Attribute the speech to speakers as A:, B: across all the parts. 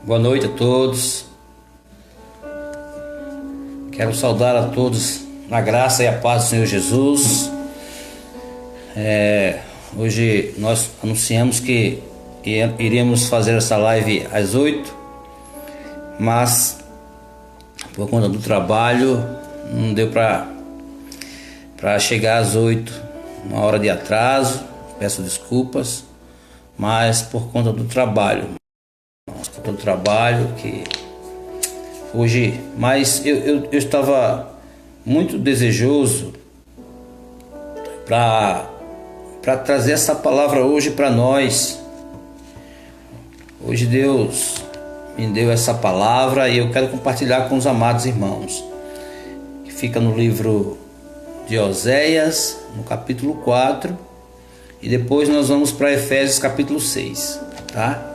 A: Boa noite a todos. Quero saudar a todos na graça e a paz do Senhor Jesus. Hoje nós anunciamos que iríamos fazer essa live às 8, mas por conta do trabalho não deu para chegar às 8, uma hora de atraso. Peço desculpas, mas por conta do trabalho. Que hoje, mas eu estava muito desejoso para trazer essa palavra hoje para nós. Hoje Deus me deu essa palavra e eu quero compartilhar com os amados irmãos, que fica no livro de Oséias, no capítulo 4, e depois nós vamos para Efésios capítulo 6, tá?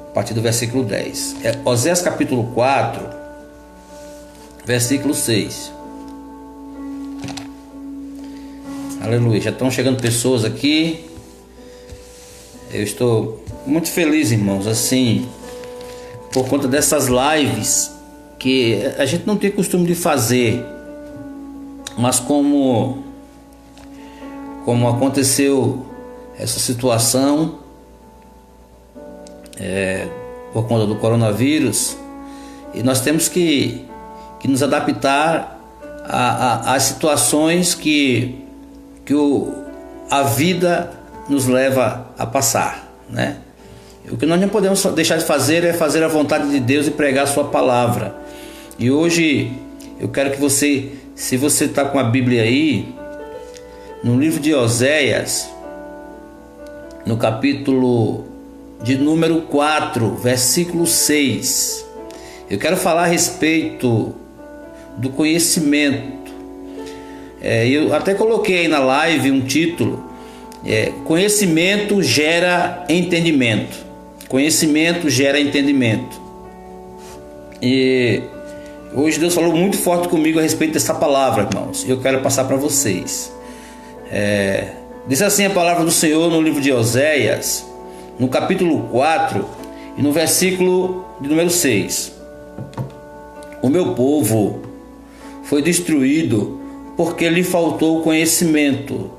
A: A partir do versículo 10. Oséias capítulo 4, versículo 6. Aleluia. Já estão chegando pessoas aqui. Eu estou muito feliz, irmãos, assim, por conta dessas lives que a gente não tem costume de fazer, mas como aconteceu essa situação por conta do coronavírus, e nós temos que nos adaptar às situações que a vida nos leva a passar, né? O que nós não podemos deixar de fazer é fazer a vontade de Deus e pregar a sua palavra. E hoje eu quero que você, se você está com a Bíblia aí, no livro de Oséias, no capítulo de número 4, versículo 6, eu quero falar a respeito do conhecimento. Eu até coloquei aí na live um título: conhecimento gera entendimento. Conhecimento gera entendimento. E hoje Deus falou muito forte comigo a respeito dessa palavra, irmãos. Eu quero passar para vocês. Diz assim a palavra do Senhor no livro de Oséias, no capítulo 4 e no versículo de número 6. O meu povo foi destruído porque lhe faltou conhecimento.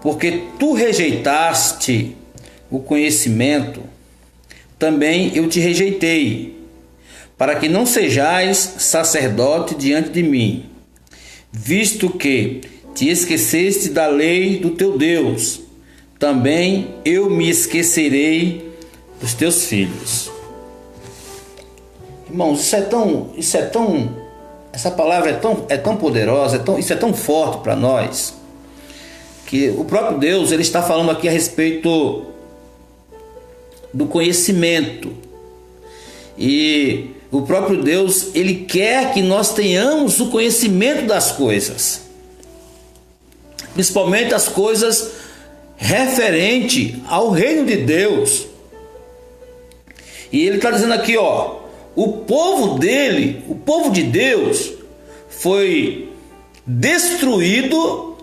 A: Porque tu rejeitaste o conhecimento, também eu te rejeitei, para que não sejais sacerdote diante de mim, visto que te esqueceste da lei do teu Deus, também eu me esquecerei dos teus filhos. Irmãos, essa palavra é tão poderosa, isso é tão forte para nós, que o próprio Deus, ele está falando aqui a respeito do conhecimento. E o próprio Deus, ele quer que nós tenhamos o conhecimento das coisas, principalmente as coisas referente ao reino de Deus. E ele está dizendo aqui, o povo dele, o povo de Deus, foi destruído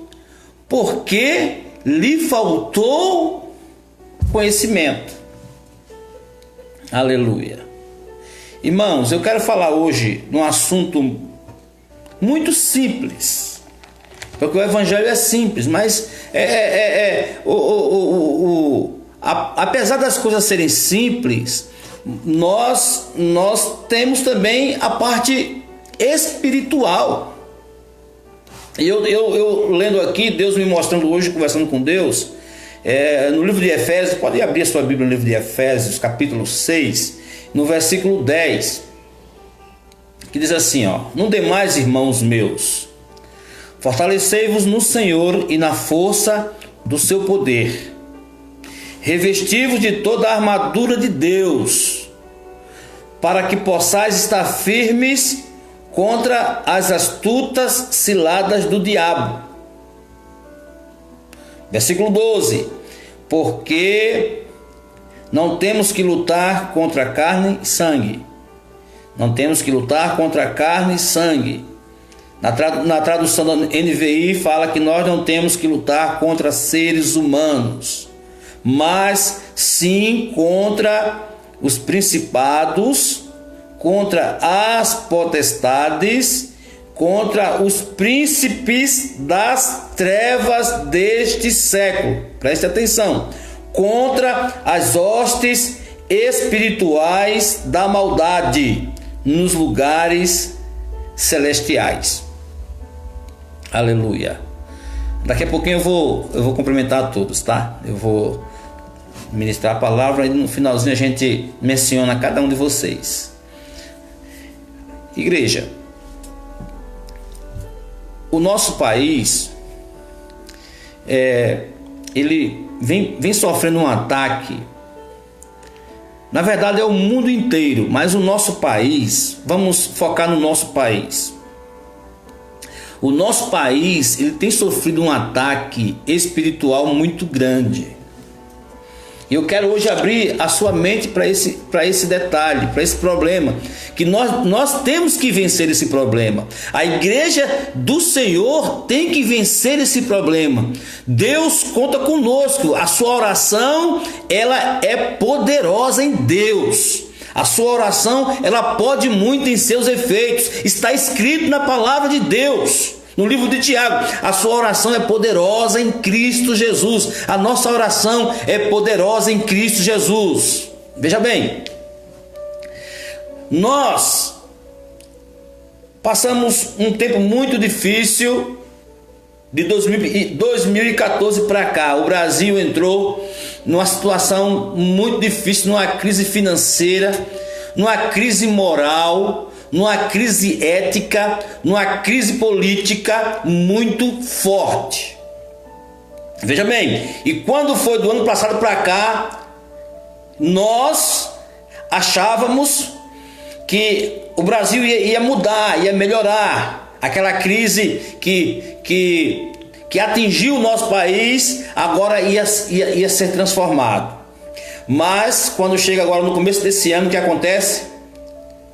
A: porque lhe faltou conhecimento. Aleluia. Irmãos, eu quero falar hoje de um assunto muito simples, porque o evangelho é simples, mas apesar das coisas serem simples, nós temos também a parte espiritual. E eu lendo aqui, Deus me mostrando hoje, conversando com Deus, no livro de Efésios, pode abrir a sua Bíblia no livro de Efésios, capítulo 6, no versículo 10, que diz assim, no demais, irmãos meus, fortalecei-vos no Senhor e na força do seu poder, revesti-vos de toda a armadura de Deus, para que possais estar firmes contra as astutas ciladas do diabo. Versículo 12: porque não temos que lutar contra carne e sangue. Não temos que lutar contra carne e sangue. Na tradução da NVI fala que nós não temos que lutar contra seres humanos, mas sim contra os principados, contra as potestades, contra os príncipes das trevas deste século. Preste atenção. Contra as hostes espirituais da maldade nos lugares celestiais. Aleluia. Daqui a pouquinho eu vou cumprimentar a todos, tá? Eu vou ministrar a palavra e no finalzinho a gente menciona cada um de vocês. Igreja, o nosso país ele vem sofrendo um ataque. Na verdade é o mundo inteiro, mas o nosso país, vamos focar no nosso país. O nosso país ele tem sofrido um ataque espiritual muito grande. E eu quero hoje abrir a sua mente para esse detalhe, para esse problema, que nós temos que vencer esse problema. A igreja do Senhor tem que vencer esse problema. Deus conta conosco. A sua oração, ela é poderosa em Deus. A sua oração, ela pode muito em seus efeitos. Está escrito na palavra de Deus. No livro de Tiago, a sua oração é poderosa em Cristo Jesus. A nossa oração é poderosa em Cristo Jesus. Veja bem, nós passamos um tempo muito difícil de 2014 para cá. O Brasil entrou numa situação muito difícil, numa crise financeira, numa crise moral, numa crise ética, numa crise política muito forte. Veja bem, e quando foi do ano passado para cá, nós achávamos que o Brasil ia mudar, ia melhorar. Aquela crise que atingiu o nosso país, agora ia ser transformado. Mas quando chega agora no começo desse ano, o que acontece?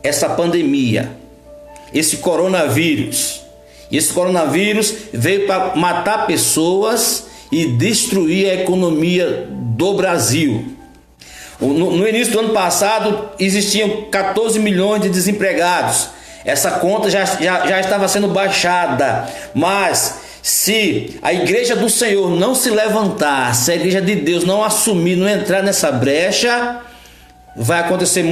A: Essa pandemia, esse coronavírus. E esse coronavírus veio para matar pessoas e destruir a economia do Brasil. No início do ano passado existiam 14 milhões de desempregados. Essa conta já estava sendo baixada. Mas se a igreja do Senhor não se levantar, se a igreja de Deus não assumir, não entrar nessa brecha, vai acontecer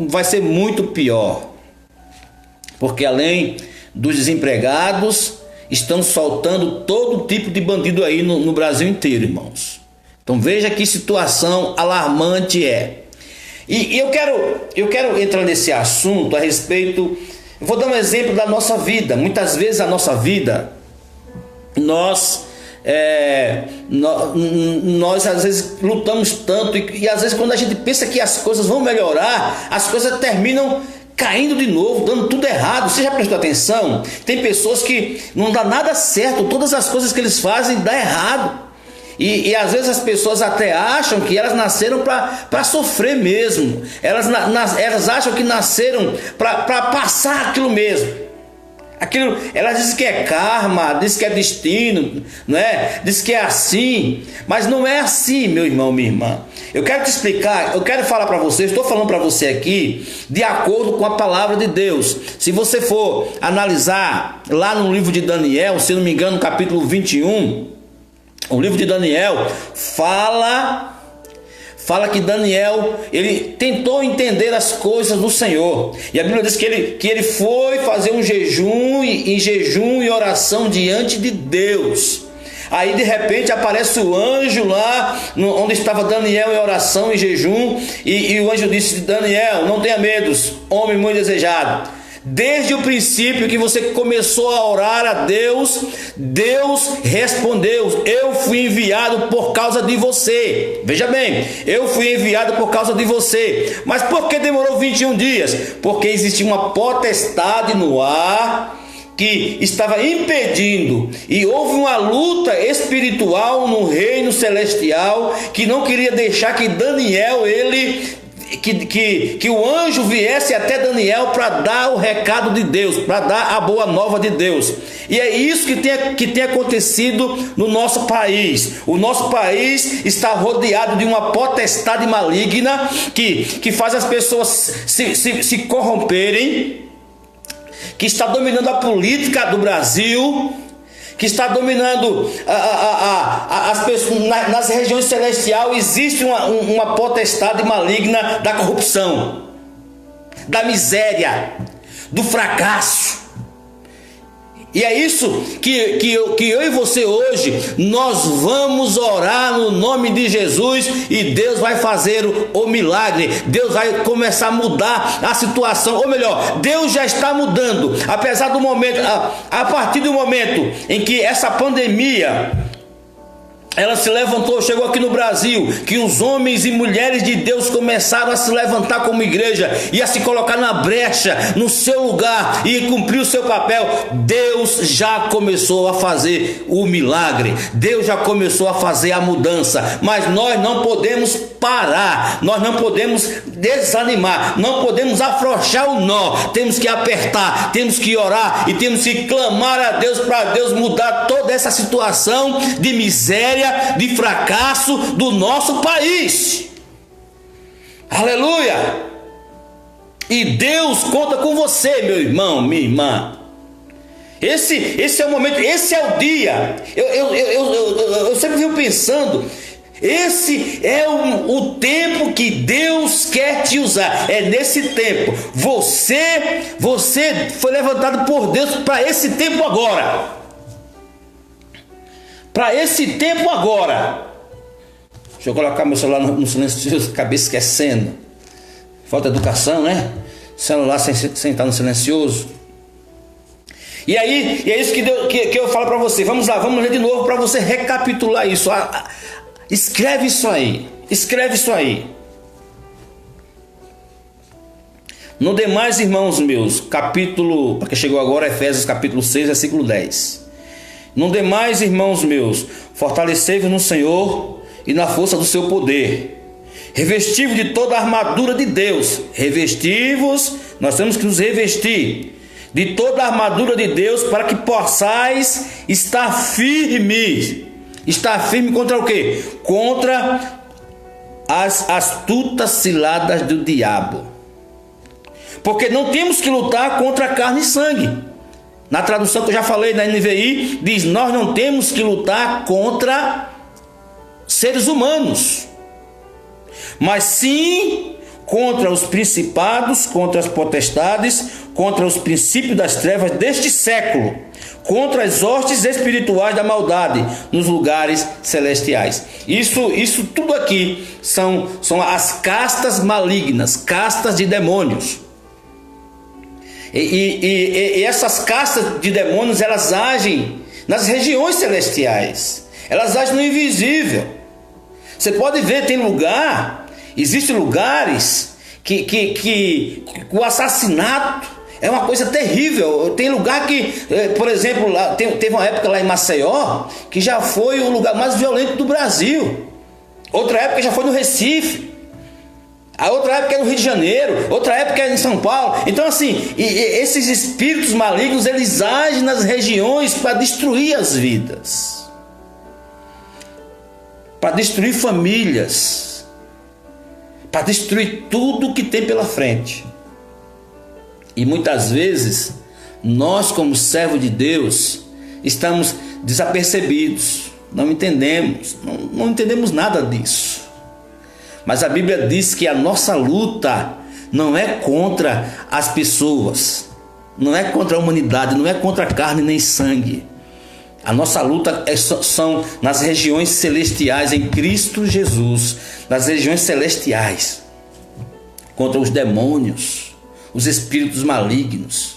A: vai ser muito pior. Porque além dos desempregados, estão soltando todo tipo de bandido aí no Brasil inteiro, irmãos. Então veja que situação alarmante é. E eu quero entrar nesse assunto a respeito. Eu vou dar um exemplo da nossa vida. Muitas vezes a nossa vida, nós às vezes lutamos tanto e às vezes quando a gente pensa que as coisas vão melhorar, as coisas terminam caindo de novo, dando tudo errado. Você já prestou atenção? Tem pessoas que não dá nada certo, todas as coisas que eles fazem dá errado. E às vezes as pessoas até acham que elas nasceram para sofrer mesmo. Elas acham que nasceram para passar aquilo mesmo. Elas dizem que é karma, dizem que é destino, não é? Diz que é assim, mas não é assim, meu irmão, minha irmã. Eu quero te explicar, eu quero falar para você, estou falando para você aqui de acordo com a palavra de Deus. Se você for analisar lá no livro de Daniel, se não me engano, no capítulo 21, o livro de Daniel fala que Daniel, ele tentou entender as coisas do Senhor. E a Bíblia diz que ele foi fazer um jejum e oração diante de Deus. Aí de repente aparece o anjo lá onde estava Daniel em oração e jejum. E o anjo disse: Daniel, não tenha medo, homem muito desejado. Desde o princípio que você começou a orar a Deus, Deus respondeu. Eu fui enviado por causa de você. Veja bem, eu fui enviado por causa de você. Mas por que demorou 21 dias? Porque existia uma potestade no ar que estava impedindo, e houve uma luta espiritual no reino celestial que não queria deixar que Daniel ele que o anjo viesse até Daniel para dar o recado de Deus, para dar a boa nova de Deus. E é isso que tem acontecido no nosso país. O nosso país está rodeado de uma potestade maligna que faz as pessoas se corromperem, que está dominando a política do Brasil, que está dominando as pessoas. Nas regiões celestiais existe uma potestade maligna da corrupção, da miséria, do fracasso. E é isso que eu e você hoje, nós vamos orar no nome de Jesus, e Deus vai fazer o milagre. Deus vai começar a mudar a situação, ou melhor, Deus já está mudando, apesar do momento, a partir do momento em que essa pandemia ela se levantou, chegou aqui no Brasil, que os homens e mulheres de Deus começaram a se levantar como igreja e a se colocar na brecha, no seu lugar, e cumprir o seu papel. Deus já começou a fazer o milagre, Deus já começou a fazer a mudança, mas nós não podemos parar, nós não podemos desanimar, não podemos afrouxar o nó. Temos que apertar, temos que orar e temos que clamar a Deus para Deus mudar toda essa situação de miséria, de fracasso do nosso país. Aleluia! E Deus conta com você, meu irmão, minha irmã. Esse é o momento, esse é o dia. Eu sempre venho pensando, esse é o tempo que Deus quer te usar. É nesse tempo. Você foi levantado por Deus para esse tempo agora. Para esse tempo agora. Deixa eu colocar meu celular no silencioso, acabei esquecendo. Falta educação, né? Celular sem estar no silencioso. E aí, é isso que eu falo para você. Vamos lá, vamos ler de novo para você recapitular isso. Escreve isso aí. Escreve isso aí. No demais, irmãos meus, capítulo, para quem chegou agora, Efésios capítulo 6, versículo 10. No demais, irmãos meus, fortalecei-vos no Senhor e na força do seu poder. Revesti-vos de toda a armadura de Deus. Revesti-vos, nós temos que nos revestir de toda a armadura de Deus para que possais estar firmes. Estar firme contra o quê? Contra as astutas ciladas do diabo. Porque não temos que lutar contra carne e sangue. Na tradução que eu já falei, na NVI, diz: nós não temos que lutar contra seres humanos, mas sim contra os principados, contra as potestades, contra os princípios das trevas deste século, contra as hostes espirituais da maldade nos lugares celestiais. Isso tudo aqui são as castas malignas, castas de demônios. E essas castas de demônios, elas agem nas regiões celestiais, elas agem no invisível. Você pode ver, existem lugares que o assassinato é uma coisa terrível. Tem lugar que, por exemplo, teve uma época lá em Maceió que já foi o lugar mais violento do Brasil. Outra época já foi no Recife. A outra época é no Rio de Janeiro, outra época é em São Paulo. Então, assim, esses espíritos malignos, eles agem nas regiões para destruir as vidas, para destruir famílias, para destruir tudo que tem pela frente. E muitas vezes, nós como servos de Deus, estamos desapercebidos, não entendemos nada disso. Mas a Bíblia diz que a nossa luta não é contra as pessoas, não é contra a humanidade, não é contra carne nem sangue. A nossa luta são nas regiões celestiais em Cristo Jesus, nas regiões celestiais, contra os demônios, os espíritos malignos.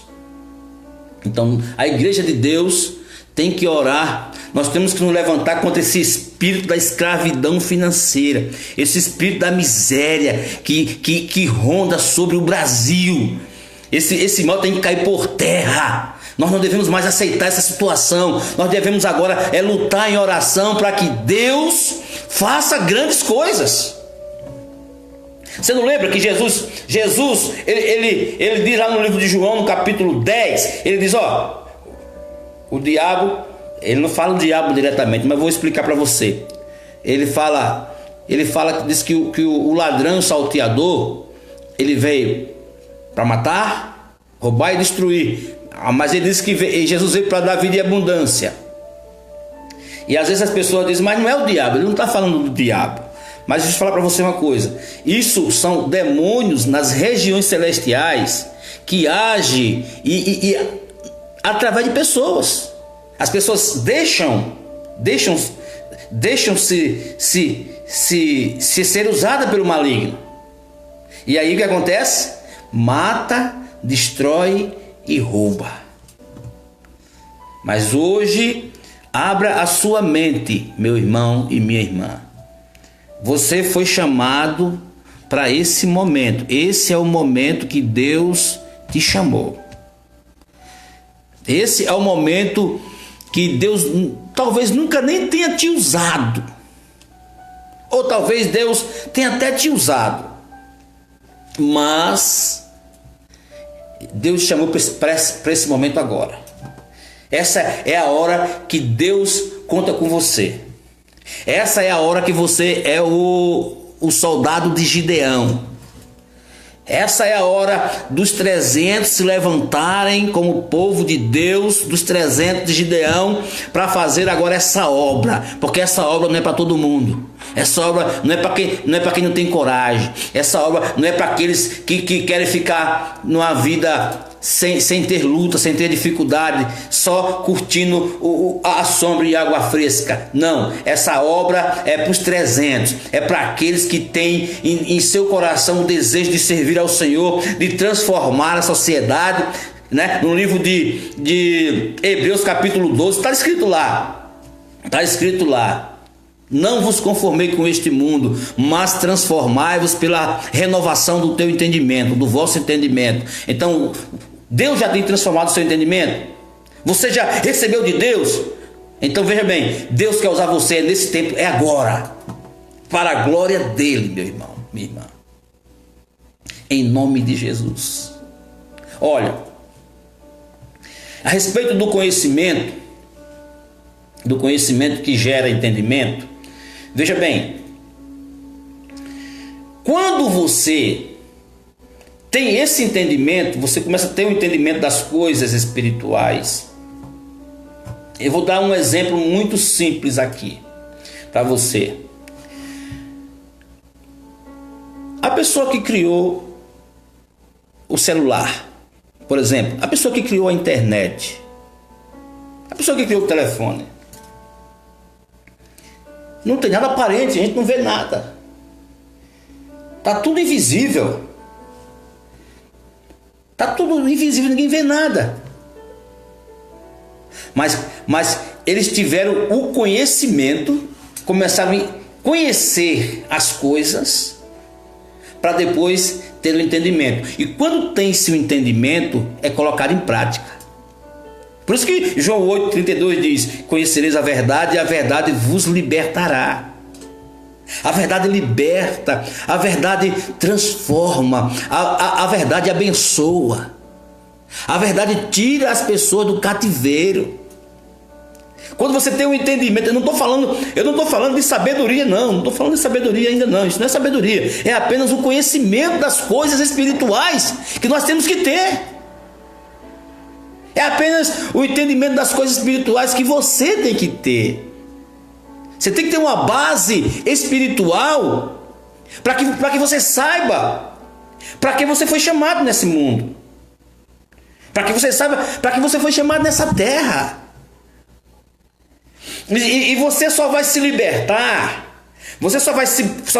A: Então, a igreja de Deus tem que orar. Nós temos que nos levantar contra esse espírito da escravidão financeira, esse espírito da miséria que ronda sobre o Brasil. Esse mal tem que cair por terra. Nós não devemos mais aceitar essa situação. Nós devemos agora lutar em oração para que Deus faça grandes coisas. Você não lembra que Jesus ele diz lá no livro de João, no capítulo 10, ele diz, ó, o diabo, ele não fala o diabo diretamente, mas eu vou explicar para você. Ele diz que o ladrão, o salteador, ele veio para matar, roubar e destruir. Mas ele diz que Jesus veio para dar vida e abundância. E às vezes as pessoas dizem, mas não é o diabo, ele não está falando do diabo. Mas deixa eu falar para você uma coisa. Isso são demônios nas regiões celestiais que agem através de pessoas. As pessoas deixam-se ser usadas pelo maligno. E aí o que acontece? Mata, destrói e rouba. Mas hoje, abra a sua mente, meu irmão e minha irmã. Você foi chamado para esse momento. Esse é o momento que Deus te chamou. Esse é o momento que Deus talvez nunca nem tenha te usado. Ou talvez Deus tenha até te usado. Mas Deus te chamou para esse momento agora. Essa é a hora que Deus conta com você. Essa é a hora que você é o soldado de Gideão. Essa é a hora dos 300 se levantarem como povo de Deus, dos 300 de Gideão, para fazer agora essa obra. Porque essa obra não é para todo mundo. Essa obra não é para quem não tem coragem. Essa obra não é para aqueles que querem ficar numa vida sem ter luta, sem ter dificuldade, só curtindo a sombra e a água fresca. Não, essa obra é para os 300, é para aqueles que têm em seu coração o desejo de servir ao Senhor, de transformar a sociedade, né? No livro de Hebreus capítulo 12, está escrito lá, não vos conformei com este mundo, mas transformai-vos pela renovação do teu entendimento, do vosso entendimento. Então, Deus já tem transformado o seu entendimento? Você já recebeu de Deus? Então veja bem, Deus quer usar você nesse tempo, é agora, para a glória dele, meu irmão, minha irmã. Em nome de Jesus. Olha, a respeito do conhecimento que gera entendimento, veja bem, quando você tem esse entendimento, você começa a ter um entendimento das coisas espirituais. Eu vou dar um exemplo muito simples aqui para você. A pessoa que criou o celular, por exemplo, a pessoa que criou a internet, a pessoa que criou o telefone, não tem nada aparente, a gente não vê nada. Está tudo invisível. Está tudo invisível, ninguém vê nada. Mas eles tiveram o conhecimento, começaram a conhecer as coisas, para depois ter o entendimento. E quando tem-se o entendimento, é colocado em prática. Por isso que João 8,32 diz: conhecereis a verdade e a verdade vos libertará. A verdade liberta, a verdade transforma, a verdade abençoa, a verdade tira as pessoas do cativeiro. Quando você tem um entendimento, eu não estou falando de sabedoria, não estou falando de sabedoria ainda não, isso não é sabedoria, é apenas o conhecimento das coisas espirituais que nós temos que ter. É apenas o entendimento das coisas espirituais que você tem que ter. Você tem que ter uma base espiritual para que você saiba para que você foi chamado nesse mundo. Para que você saiba para que você foi chamado nessa terra. E você só vai se libertar, você só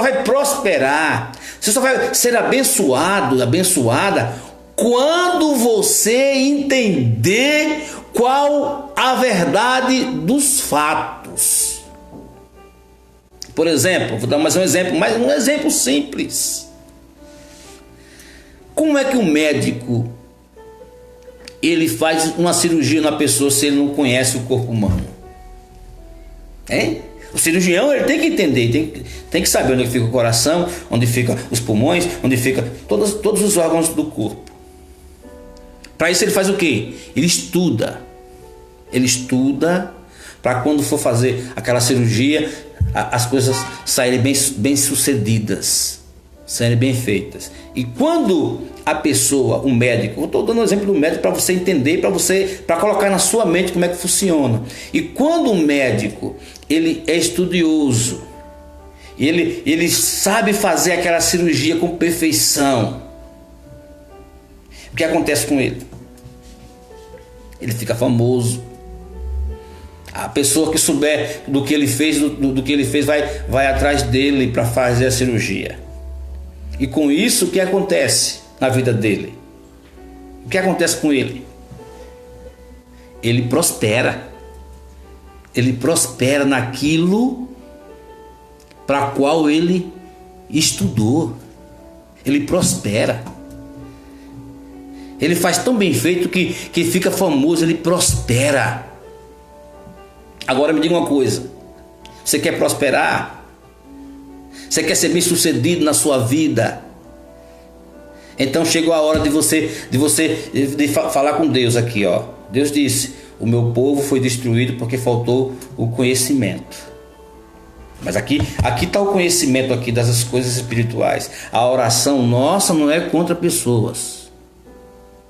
A: vai prosperar, você só vai ser abençoado, abençoada, quando você entender qual a verdade dos fatos. Por exemplo, vou dar mais um exemplo, mas um exemplo simples. Como é que um médico ele faz uma cirurgia na pessoa se ele não conhece o corpo humano? Hein? O cirurgião ele tem que entender, tem que saber onde fica o coração, onde ficam os pulmões, onde fica todos os órgãos do corpo. Para isso ele faz o quê? Ele estuda. Ele estuda para quando for fazer aquela cirurgia, as coisas saírem bem sucedidas, saírem bem feitas. E quando a pessoa, o médico, eu estou dando um exemplo do médico para você entender, para colocar na sua mente como é que funciona. E quando o médico ele é estudioso, ele sabe fazer aquela cirurgia com perfeição, o que acontece com ele? Ele fica famoso. A pessoa que souber do que ele fez, do que ele fez, vai atrás dele para fazer a cirurgia. E com isso, o que acontece na vida dele? O que acontece com ele? Ele prospera. Ele prospera naquilo para qual ele estudou. Ele prospera. Ele faz tão bem feito que fica famoso, ele prospera. Agora me diga uma coisa: você quer prosperar? Você quer ser bem sucedido na sua vida? Então chegou a hora de você falar com Deus aqui, ó. Deus disse: o meu povo foi destruído porque faltou o conhecimento. Mas aqui está o conhecimento aqui das coisas espirituais. A oração nossa não é contra pessoas.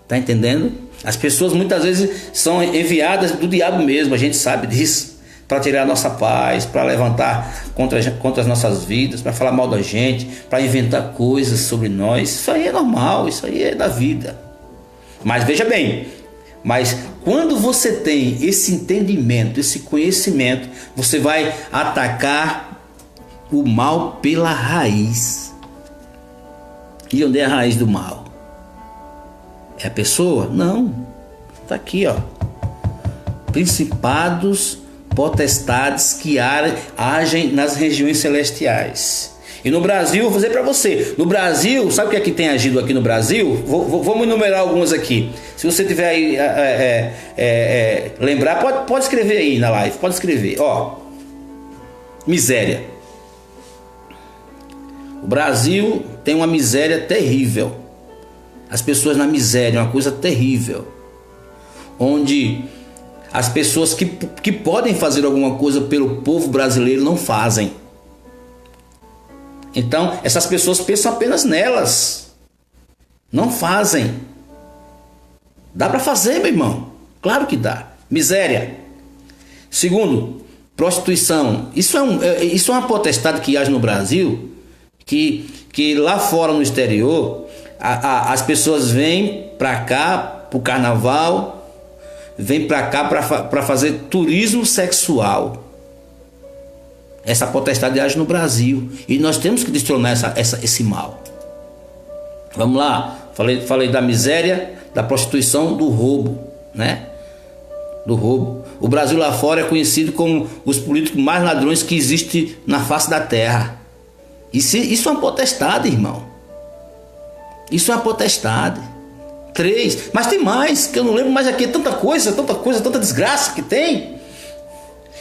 A: Tá entendendo? As pessoas muitas vezes são enviadas do diabo mesmo, a gente sabe disso, para tirar a nossa paz, para levantar contra as nossas vidas, para falar mal da gente, para inventar coisas sobre nós. Isso aí é normal, isso aí é da vida. Mas veja bem, quando você tem esse entendimento, esse conhecimento, você vai atacar o mal pela raiz. E onde é a raiz do mal? É a pessoa? Não. Está aqui, ó. Principados, potestades que agem nas regiões celestiais. E no Brasil, vou dizer para você, no Brasil, sabe o que é que tem agido aqui no Brasil? Vamos enumerar algumas aqui. Se você tiver aí, lembrar, pode escrever aí na live, pode escrever. Ó, miséria. O Brasil tem uma miséria terrível. As pessoas na miséria, é uma coisa terrível. Onde as pessoas que podem fazer alguma coisa pelo povo brasileiro não fazem. Então, essas pessoas pensam apenas nelas. Não fazem. Dá para fazer, meu irmão. Claro que dá. Miséria. Segundo, prostituição. Isso é uma potestade que age no Brasil, que lá fora no exterior, as pessoas vêm para cá, para o carnaval, vêm para cá para fazer turismo sexual. Essa potestade age no Brasil e nós temos que destronar esse mal. Vamos lá, falei da miséria, da prostituição, do roubo, né? Do roubo. O Brasil lá fora é conhecido como os políticos mais ladrões que existem na face da terra. Isso é uma potestade, irmão. Isso é uma potestade. 3, mas tem mais, que eu não lembro mais aqui. Tanta coisa, tanta desgraça que tem.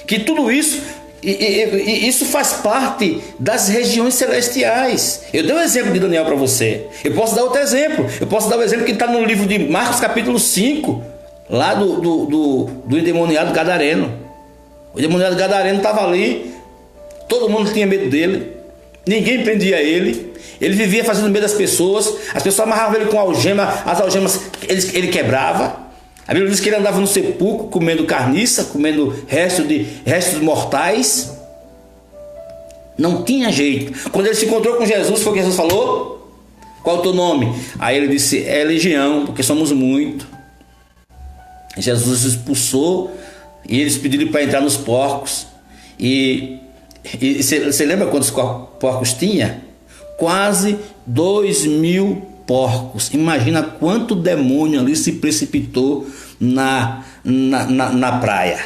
A: Que tudo isso, isso faz parte das regiões celestiais. Eu dei um exemplo de Daniel para você. Eu posso dar outro exemplo. Eu posso dar o exemplo que está no livro de Marcos capítulo 5. Lá do endemoniado gadareno. O endemoniado gadareno estava ali. Todo mundo tinha medo dele. Ninguém prendia ele. Ele vivia fazendo medo das pessoas. As pessoas amarravam ele com algema. As algemas ele quebrava. A Bíblia diz que ele andava no sepulcro comendo carniça, comendo restos mortais. Não tinha jeito. Quando ele se encontrou com Jesus, foi o que Jesus falou: qual é o teu nome? Aí ele disse: é Legião, porque somos muito. Jesus expulsou e eles pediram para entrar nos porcos. E você lembra quantos porcos tinha? Quase 2.000 porcos. Imagina quanto demônio ali se precipitou na praia.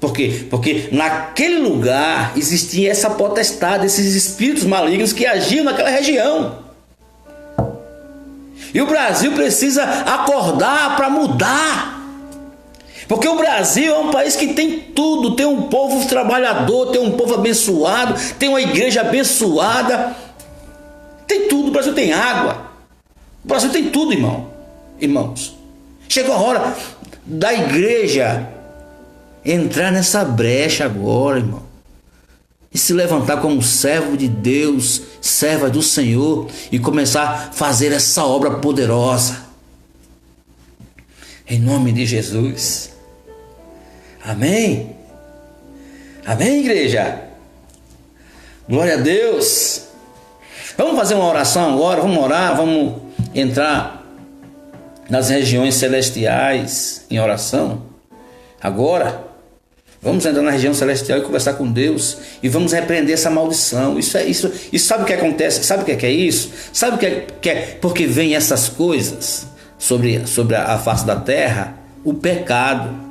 A: Por quê? Porque naquele lugar existia essa potestade, esses espíritos malignos que agiam naquela região. E o Brasil precisa acordar para mudar. Porque o Brasil é um país que tem tudo, tem um povo trabalhador, tem um povo abençoado, tem uma igreja abençoada, tem tudo. O Brasil tem água, o Brasil tem tudo, irmãos. Chegou a hora da igreja entrar nessa brecha agora, irmão, e se levantar como servo de Deus, serva do Senhor, e começar a fazer essa obra poderosa, em nome de Jesus. Amém? Amém, igreja? Glória a Deus. Vamos fazer uma oração agora, vamos orar, vamos entrar nas regiões celestiais em oração. Agora, vamos entrar na região celestial e conversar com Deus, e vamos repreender essa maldição. Isso sabe o que acontece? Sabe o que é isso? Sabe o que é? Porque vem essas coisas sobre a face da terra, o pecado.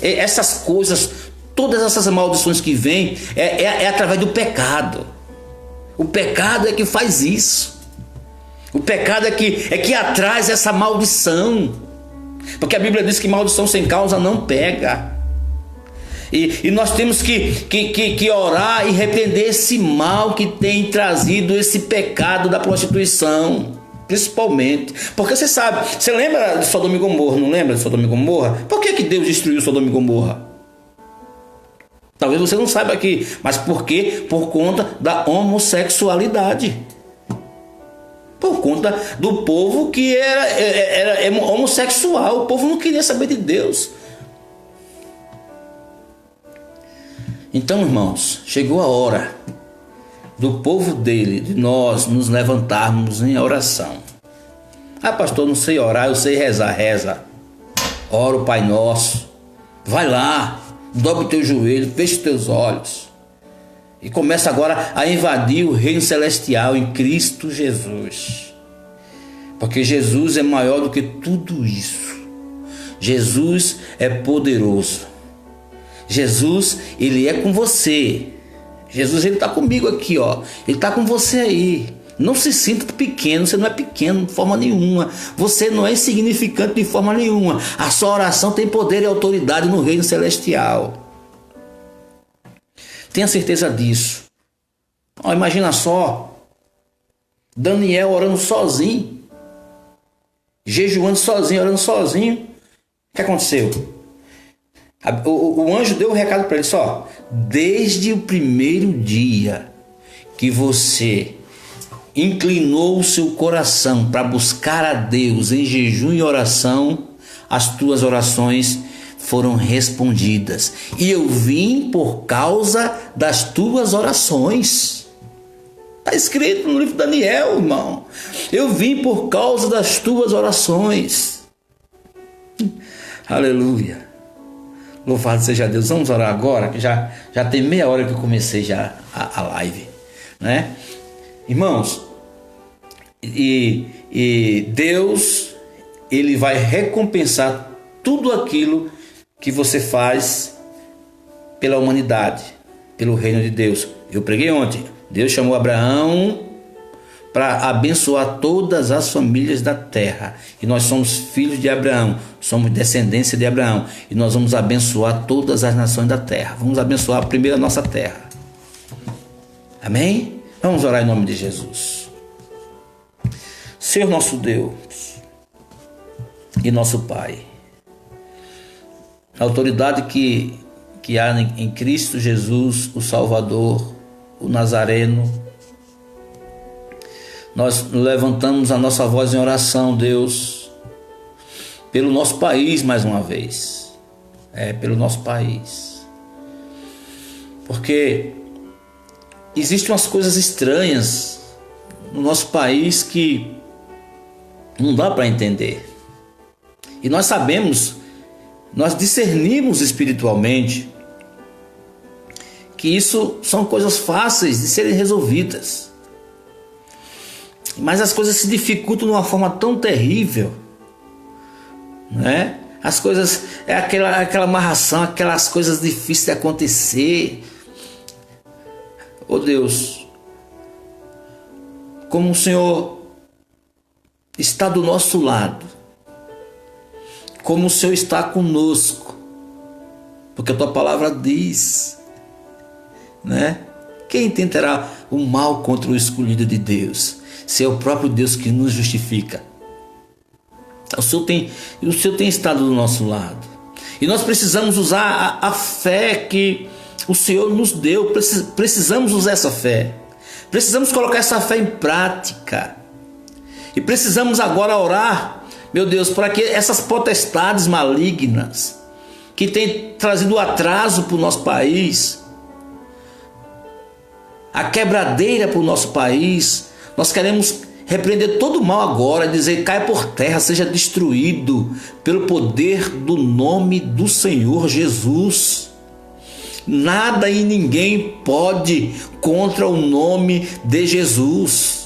A: Essas coisas, todas essas maldições que vêm, é através do pecado. O pecado é que faz isso. O pecado é que atrai essa maldição. Porque a Bíblia diz que maldição sem causa não pega. E nós temos que orar e repreender esse mal que tem trazido esse pecado da prostituição. Principalmente, porque você lembra de Sodoma e Gomorra, não lembra de Sodoma e Gomorra? Por que Deus destruiu Sodoma e Gomorra? Talvez você não saiba aqui, mas por quê? Por conta da homossexualidade. Por conta do povo que era homossexual. O povo não queria saber de Deus. Então, irmãos, chegou a hora do povo dele, de nós nos levantarmos em oração. Ah, pastor, não sei orar, eu sei rezar. Reza. Ora o Pai Nosso. Vai lá, dobre o teu joelho, feche os teus olhos e começa agora a invadir o reino celestial em Cristo Jesus. Porque Jesus é maior do que tudo isso. Jesus é poderoso. Jesus, Ele é com você. Jesus, Ele está comigo aqui, ó. Ele está com você aí. Não se sinta pequeno, você não é pequeno de forma nenhuma. Você não é insignificante de forma nenhuma. A sua oração tem poder e autoridade no reino celestial. Tenha certeza disso. Ó, imagina só. Daniel orando sozinho. Jejuando sozinho, orando sozinho. O que aconteceu? O anjo deu um recado para ele só. Desde o primeiro dia que você inclinou o seu coração para buscar a Deus em jejum e oração, as tuas orações foram respondidas. E eu vim por causa das tuas orações. Está escrito no livro de Daniel, irmão. Eu vim por causa das tuas orações. Aleluia. Louvado seja Deus. Vamos orar agora, que já tem meia hora que eu comecei já a live, né? Irmãos, e Deus, Ele vai recompensar tudo aquilo que você faz pela humanidade, pelo reino de Deus. Eu preguei ontem, Deus chamou Abraão para abençoar todas as famílias da terra. E nós somos filhos de Abraão, somos descendência de Abraão. E nós vamos abençoar todas as nações da terra. Vamos abençoar primeiro a nossa terra. Amém? Vamos orar em nome de Jesus. Senhor nosso Deus e nosso Pai, a autoridade que há em Cristo Jesus, o Salvador, o Nazareno, nós levantamos a nossa voz em oração, Deus, pelo nosso país mais uma vez. Pelo nosso país. Porque existem umas coisas estranhas no nosso país que não dá para entender. E nós sabemos, nós discernimos espiritualmente que isso são coisas fáceis de serem resolvidas. Mas as coisas se dificultam de uma forma tão terrível, né? As coisas, aquela amarração, aquelas coisas difíceis de acontecer. Oh Deus, como o Senhor está do nosso lado, como o Senhor está conosco, porque a tua palavra diz, né? Quem tentará o mal contra o escolhido de Deus, se é o próprio Deus que nos justifica? O Senhor tem estado do nosso lado, e nós precisamos usar a fé que o Senhor nos deu. Precisamos usar essa fé, precisamos colocar essa fé em prática, e precisamos agora orar, meu Deus, para que essas potestades malignas que têm trazido atraso para o nosso país, a quebradeira para o nosso país, nós queremos repreender todo o mal agora, dizer: cai por terra, seja destruído pelo poder do nome do Senhor Jesus. Nada e ninguém pode contra o nome de Jesus.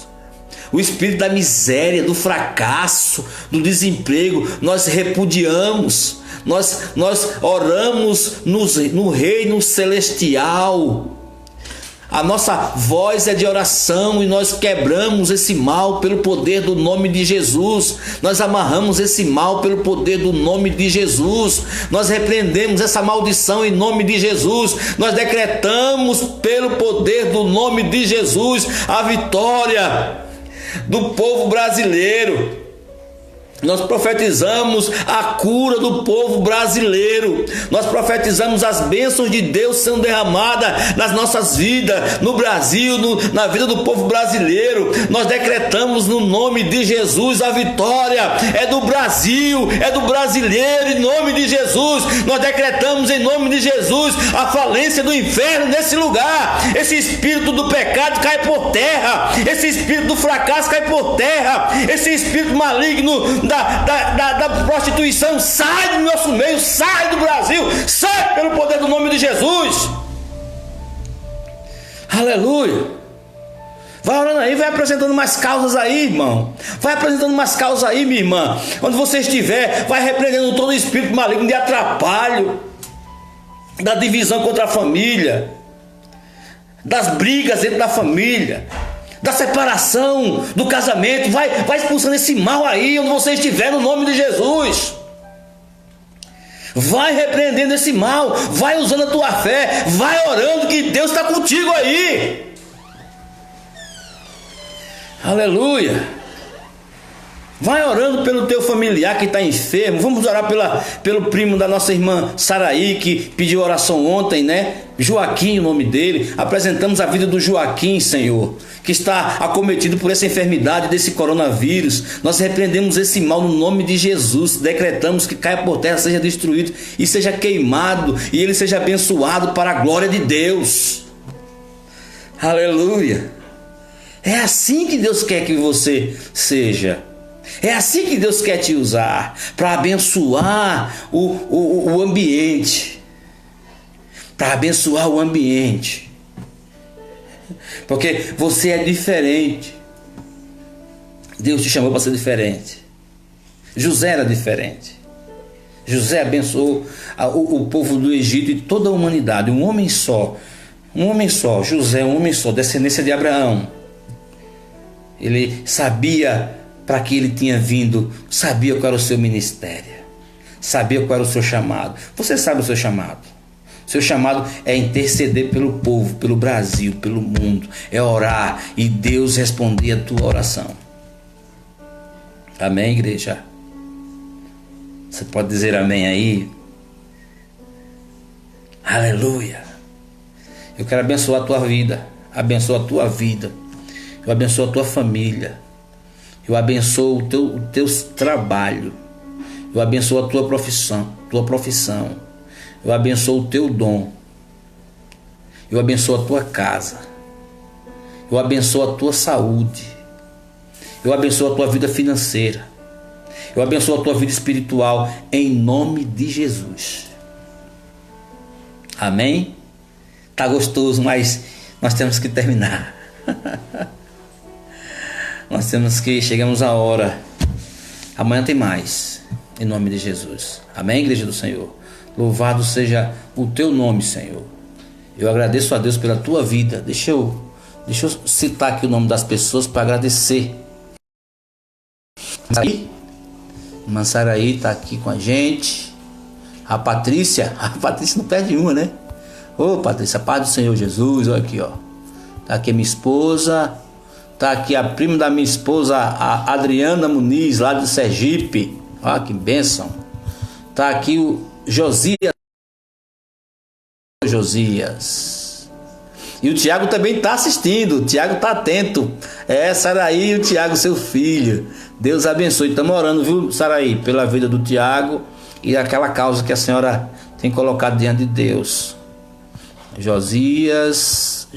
A: O espírito da miséria, do fracasso, do desemprego, nós repudiamos. Nós oramos no reino celestial. A nossa voz é de oração, e nós quebramos esse mal pelo poder do nome de Jesus. Nós amarramos esse mal pelo poder do nome de Jesus. Nós repreendemos essa maldição em nome de Jesus. Nós decretamos pelo poder do nome de Jesus a vitória do povo brasileiro. Nós profetizamos a cura do povo brasileiro. Nós profetizamos as bênçãos de Deus sendo derramadas nas nossas vidas, no Brasil, na vida do povo brasileiro. Nós decretamos no nome de Jesus a vitória. É do Brasil, é do brasileiro, em nome de Jesus. Nós decretamos em nome de Jesus a falência do inferno nesse lugar. Esse espírito do pecado cai por terra. Esse espírito do fracasso cai por terra. Esse espírito maligno da prostituição sai do nosso meio, sai do Brasil, sai pelo poder do nome de Jesus. Aleluia. Vai orando aí, vai apresentando mais causas aí, irmão. Vai apresentando mais causas aí, minha irmã. Onde você estiver, vai repreendendo todo o espírito maligno de atrapalho, da divisão contra a família, das brigas dentro da família, da separação, do casamento. Vai expulsando esse mal aí onde você estiver, no nome de Jesus. Vai repreendendo esse mal, vai usando a tua fé, vai orando que Deus está contigo aí. Aleluia. Vai orando pelo teu familiar que está enfermo. Vamos orar pelo primo da nossa irmã Saraí, que pediu oração ontem, né? Joaquim, o nome dele. Apresentamos a vida do Joaquim, Senhor, que está acometido por essa enfermidade desse coronavírus. Nós repreendemos esse mal no nome de Jesus. Decretamos que caia por terra, seja destruído e seja queimado, e ele seja abençoado para a glória de Deus. Aleluia. É assim que Deus quer que você seja. É assim que Deus quer te usar, para abençoar o ambiente. Para abençoar o ambiente. Porque você é diferente. Deus te chamou para ser diferente. José era diferente. José abençoou o povo do Egito e toda a humanidade. Um homem só. José, um homem só, descendência de Abraão. Ele sabia para que ele tinha vindo, sabia qual era o seu ministério, sabia qual era o seu chamado. Você sabe o seu chamado. Seu chamado é interceder pelo povo, pelo Brasil, pelo mundo. É orar e Deus responder a tua oração. Amém, igreja? Você pode dizer amém aí? Aleluia. Eu quero abençoar a tua vida. Abençoa a tua vida. Eu abençoo a tua família. Eu abençoo o teu trabalho. Eu abençoo a tua profissão. Eu abençoo o teu dom. Eu abençoo a tua casa. Eu abençoo a tua saúde. Eu abençoo a tua vida financeira. Eu abençoo a tua vida espiritual, em nome de Jesus. Amém? Tá gostoso, mas nós temos que terminar. Chegamos à hora. Amanhã tem mais, em nome de Jesus. Amém, igreja do Senhor? Louvado seja o teu nome, Senhor. Eu agradeço a Deus pela tua vida. Deixa eu citar aqui o nome das pessoas para agradecer. Irmã Saraí está aqui com a gente. A Patrícia não perde uma, né? Ô Patrícia, paz do Senhor Jesus, olha aqui, ó. Tá aqui a minha esposa. Tá aqui a prima da minha esposa, a Adriana Muniz, lá de Sergipe. Olha que bênção. Tá aqui o Josias. E o Tiago também está assistindo. O Tiago está atento. Saraí e o Tiago, seu filho. Deus abençoe. Estamos orando, viu, Saraí, pela vida do Tiago e aquela causa que a senhora tem colocado diante de Deus. Josias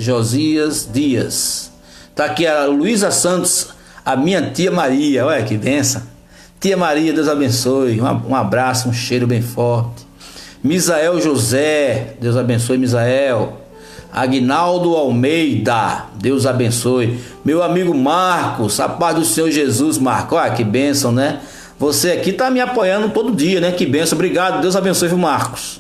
A: Dias. Está aqui a Luísa Santos, a minha tia Maria. Olha que benção. Tia Maria, Deus abençoe. Um abraço, um cheiro bem forte. Misael José, Deus abençoe, Misael. Aguinaldo Almeida, Deus abençoe. Meu amigo Marcos, a paz do Senhor Jesus, Marcos. Olha que bênção, né? Você aqui está me apoiando todo dia, né? Que bênção, obrigado, Deus abençoe, viu, Marcos.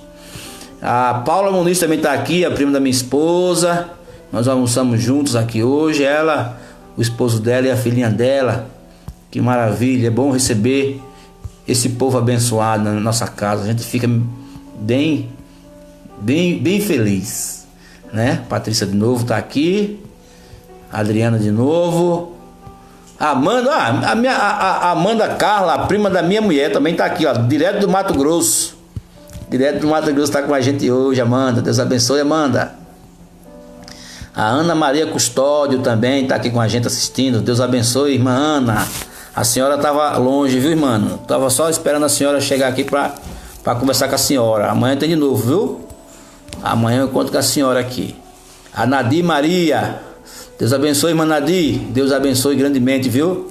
A: A Paula Muniz também está aqui, a prima da minha esposa. Nós almoçamos juntos aqui hoje, ela, o esposo dela e a filhinha dela. Que maravilha, é bom receber esse povo abençoado na nossa casa. A gente fica bem feliz, né? Patrícia de novo está aqui. Adriana de novo. Amanda, a Amanda Carla, a prima da minha mulher, também está aqui, ó, direto do Mato Grosso. Direto do Mato Grosso está com a gente hoje, Amanda. Deus abençoe, Amanda. A Ana Maria Custódio também está aqui com a gente assistindo. Deus abençoe, irmã Ana. A senhora estava longe, viu, irmã? Estava só esperando a senhora chegar aqui para conversar com a senhora. Amanhã tem de novo, viu? Amanhã eu conto com a senhora aqui. A Nadir Maria. Deus abençoe, irmã Nadir. Deus abençoe grandemente, viu?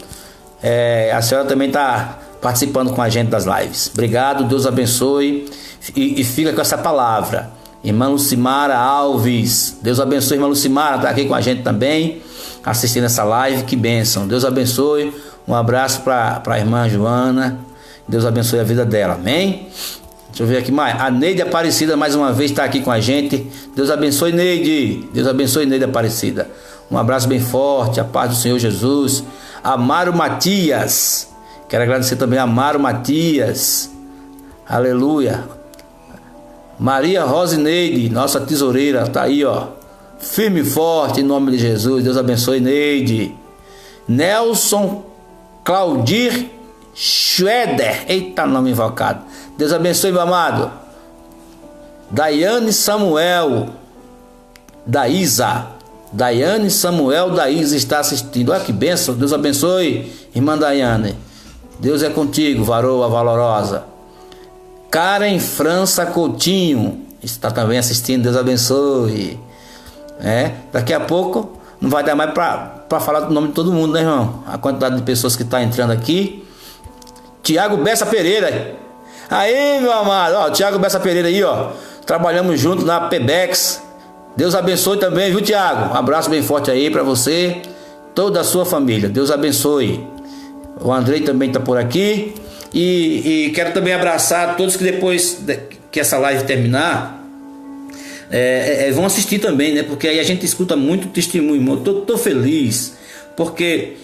A: A senhora também está participando com a gente das lives. Obrigado, Deus abençoe. E fica com essa palavra. Irmã Lucimara Alves, Deus abençoe, irmã Lucimara, está aqui com a gente também, assistindo essa live, que bênção, Deus abençoe, um abraço para a irmã Joana, Deus abençoe a vida dela, amém? Deixa eu ver aqui mais, a Neide Aparecida mais uma vez está aqui com a gente, Deus abençoe, Neide, Deus abençoe, Neide Aparecida, um abraço bem forte, a paz do Senhor Jesus. Amaro Matias, quero agradecer também a Amaro Matias, aleluia. Maria Rosineide, nossa tesoureira, tá aí, ó, firme e forte em nome de Jesus. Deus abençoe, Neide. Nelson Claudir Schroeder, eita nome invocado. Deus abençoe, meu amado. Daiane Samuel da Isa está assistindo. Olha que bênção, Deus abençoe, irmã Daiane. Deus é contigo, varoa valorosa. Karen França Coutinho está também assistindo, Deus abençoe. Daqui a pouco não vai dar mais para falar do nome de todo mundo, né, irmão? A quantidade de pessoas que está entrando aqui. Tiago Bessa Pereira. Aí, meu amado, ó, Tiago Bessa Pereira aí, ó. Trabalhamos juntos na Pebex. Deus abençoe também, viu, Tiago? Um abraço bem forte aí para você, toda a sua família. Deus abençoe. O Andrei também está por aqui. E quero também abraçar todos que depois que essa live terminar vão assistir também, né? Porque aí a gente escuta muito testemunho. Tô feliz porque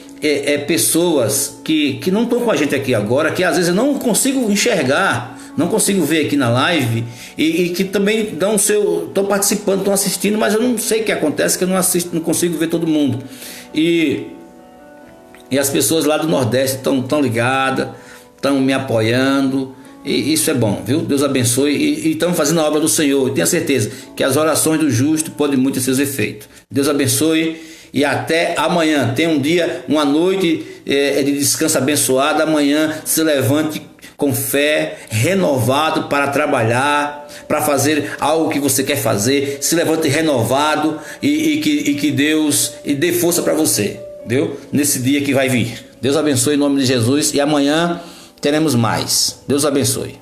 A: pessoas que não estão com a gente aqui agora, que às vezes eu não consigo enxergar, não consigo ver aqui na live e que também estão participando, estão assistindo, mas eu não sei o que acontece, que eu não consigo ver todo mundo. E as pessoas lá do Nordeste estão ligadas, estão me apoiando, e isso é bom, viu? Deus abençoe, e estamos fazendo a obra do Senhor, e tenha certeza que as orações do justo podem muito ter seus efeitos. Deus abençoe, e até amanhã. Tem um dia, uma noite de descanso abençoada. Amanhã se levante com fé, renovado para trabalhar, para fazer algo que você quer fazer. Se levante renovado e que Deus dê força para você, viu? Nesse dia que vai vir. Deus abençoe em nome de Jesus, e amanhã teremos mais. Deus abençoe.